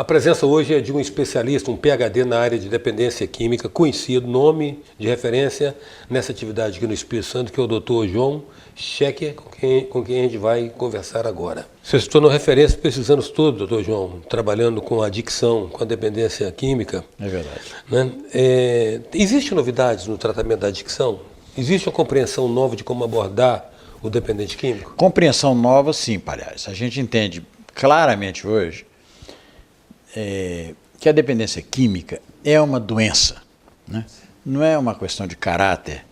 presença hoje é de um especialista, um PhD na área de dependência química, conhecido, nome de referência nessa atividade aqui no Espírito Santo, que é o Dr. João Schecker, com quem a gente vai conversar agora. Você se tornou referência por esses anos todos, Dr. João, trabalhando com a adicção, com a dependência química. É verdade. Né? Existem novidades no tratamento da adicção? Existe uma compreensão nova de como abordar o dependente químico? Compreensão nova, sim, aliás. A gente entende claramente hoje que a dependência química é uma doença, né? Não é uma questão de caráter.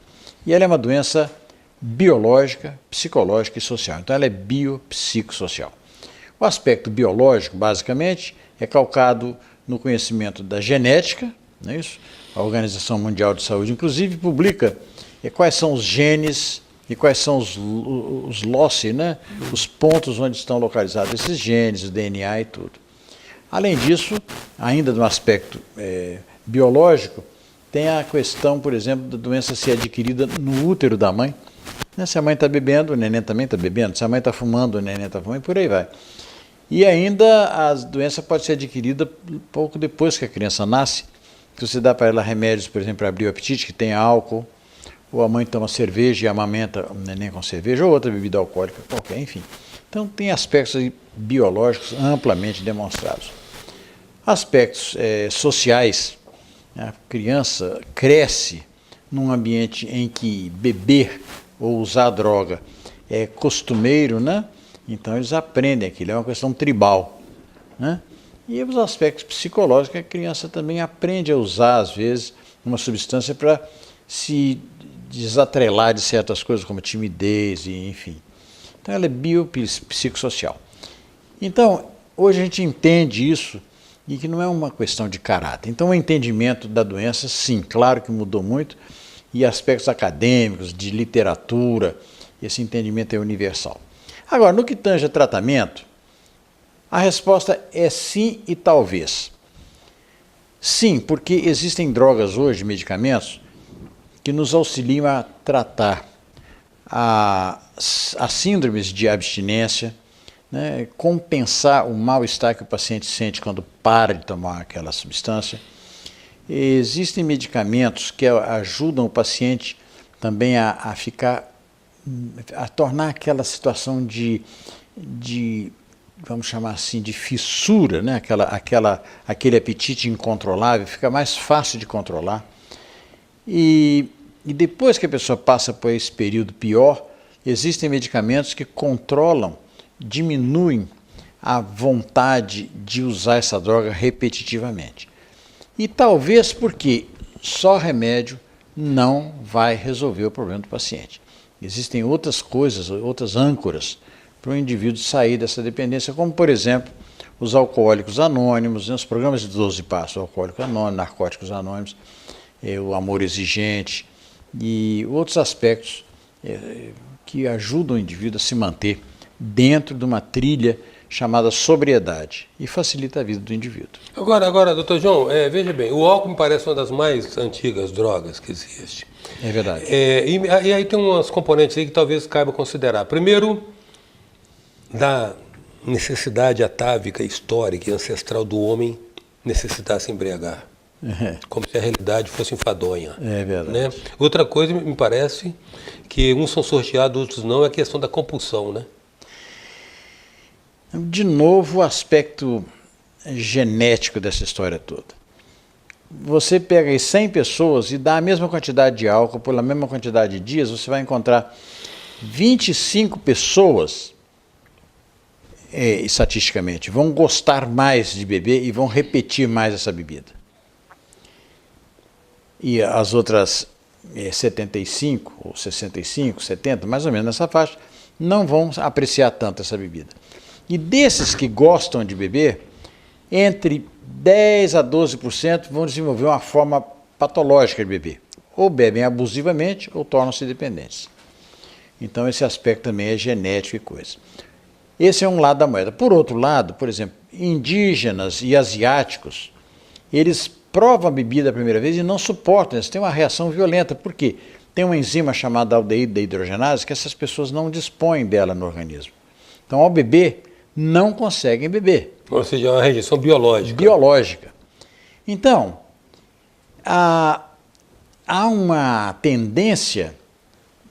E ela é uma doença biológica, psicológica e social. Então ela é biopsicossocial. O aspecto biológico, basicamente, é calcado no conhecimento da genética, não é isso? A Organização Mundial de Saúde, inclusive, publica quais são os genes e quais são os loci, né? Os pontos onde estão localizados esses genes, o DNA e tudo. Além disso, ainda no aspecto biológico, tem a questão, por exemplo, da doença ser adquirida no útero da mãe. Se a mãe está bebendo, o neném também está bebendo. Se a mãe está fumando, o neném está fumando, e por aí vai. E ainda a doença pode ser adquirida pouco depois que a criança nasce. Se você dá para ela remédios, por exemplo, para abrir o apetite, que tem álcool, ou a mãe toma cerveja e amamenta o neném com cerveja, ou outra bebida alcoólica qualquer, enfim. Então tem aspectos biológicos amplamente demonstrados. Aspectos sociais, a criança cresce num ambiente em que beber ou usar droga é costumeiro, né? Então eles aprendem aquilo, é uma questão tribal, né? E os aspectos psicológicos, a criança também aprende a usar, às vezes, uma substância para se desatrelar de certas coisas, como timidez, e enfim. Então ela é biopsicossocial. Então, hoje a gente entende isso, e que não é uma questão de caráter. Então o entendimento da doença, sim, claro que mudou muito, e aspectos acadêmicos, de literatura, esse entendimento é universal. Agora, no que tange a tratamento, a resposta é sim e talvez. Sim, porque existem drogas hoje, medicamentos, que nos auxiliam a tratar as síndromes de abstinência, né, compensar o mal-estar que o paciente sente quando para de tomar aquela substância. Existem medicamentos que ajudam o paciente também a tornar aquela situação de, vamos chamar assim, de fissura, né, aquele apetite incontrolável, fica mais fácil de controlar. E depois que a pessoa passa por esse período pior, existem medicamentos que controlam, diminuem a vontade de usar essa droga repetitivamente. E talvez porque só remédio não vai resolver o problema do paciente. Existem outras coisas, outras âncoras para o indivíduo sair dessa dependência, como, por exemplo, os alcoólicos anônimos, os programas de 12 passos, alcoólico anônimo, narcóticos anônimos, o amor exigente e outros aspectos que ajudam o indivíduo a se manter dentro de uma trilha chamada sobriedade e facilita a vida do indivíduo. Agora, doutor João, veja bem, o álcool me parece uma das mais antigas drogas que existe. É verdade. E aí tem umas componentes aí que talvez caiba considerar. Primeiro, da necessidade atávica, histórica e ancestral do homem necessitar se embriagar. Como se a realidade fosse enfadonha. É verdade. Né? Outra coisa, me parece, que uns são sorteados, outros não, é a questão da compulsão, né? De novo, o aspecto genético dessa história toda. Você pega aí 100 pessoas e dá a mesma quantidade de álcool pela mesma quantidade de dias, você vai encontrar 25 pessoas, estatisticamente, vão gostar mais de beber e vão repetir mais essa bebida. E as outras 75, ou 65, 70, mais ou menos nessa faixa, não vão apreciar tanto essa bebida. E desses que gostam de beber, entre 10 a 12% vão desenvolver uma forma patológica de beber. Ou bebem abusivamente ou tornam-se dependentes. Então esse aspecto também é genético e coisa. Esse é um lado da moeda. Por outro lado, por exemplo, indígenas e asiáticos, eles provam a bebida a primeira vez e não suportam, eles têm uma reação violenta. Por quê? Tem uma enzima chamada aldeído dehidrogenase que essas pessoas não dispõem dela no organismo. Então, ao beber, não conseguem beber. Ou seja, é uma rejeição biológica. Biológica. Então, há uma tendência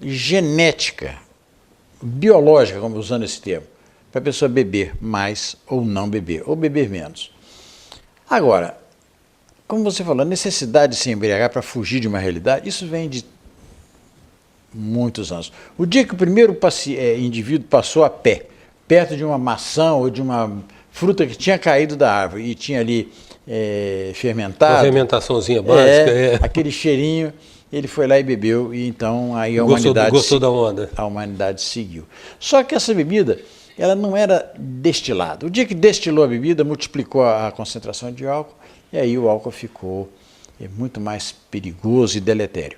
genética, biológica, como usando esse termo, para a pessoa beber mais ou não beber, ou beber menos. Agora, como você falou, a necessidade de se embriagar para fugir de uma realidade, isso vem de muitos anos. O dia que o primeiro indivíduo passou a pé, perto de uma maçã ou de uma fruta que tinha caído da árvore e tinha ali fermentado. Uma fermentaçãozinha básica. Aquele cheirinho, ele foi lá e bebeu, e então aí a humanidade gostou da onda. A humanidade seguiu. Só que essa bebida, ela não era destilada. O dia que destilou a bebida, multiplicou a concentração de álcool, e aí o álcool ficou muito mais perigoso e deletério.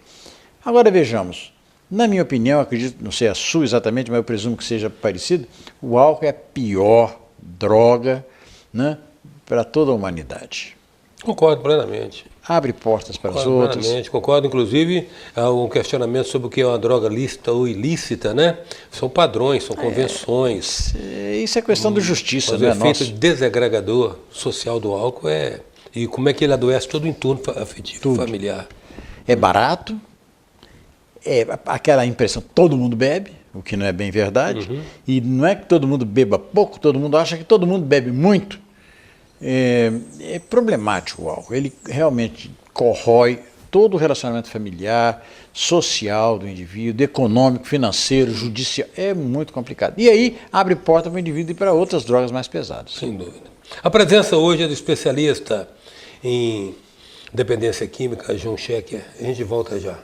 Agora vejamos, na minha opinião, acredito, não sei a sua exatamente, mas eu presumo que seja parecido, o álcool é a pior droga, né, para toda a humanidade. Concordo plenamente. Abre portas para os outros. Plenamente, concordo. Inclusive, há um questionamento sobre o que é uma droga lícita ou ilícita, né? São padrões, são convenções. Isso é questão de justiça, Mas não o é efeito nosso. desagregador social do álcool e como é que ele adoece todo o entorno afetivo, familiar. É barato, é aquela impressão, todo mundo bebe, o que não é bem verdade, e não é que todo mundo beba pouco, todo mundo acha que todo mundo bebe muito. É problemático o álcool, ele realmente corrói todo o relacionamento familiar, social do indivíduo, econômico, financeiro, judicial, é muito complicado. E aí abre porta para o indivíduo ir para outras drogas mais pesadas. Sem dúvida. A presença hoje é do especialista em dependência química, João Schecker. A gente volta já.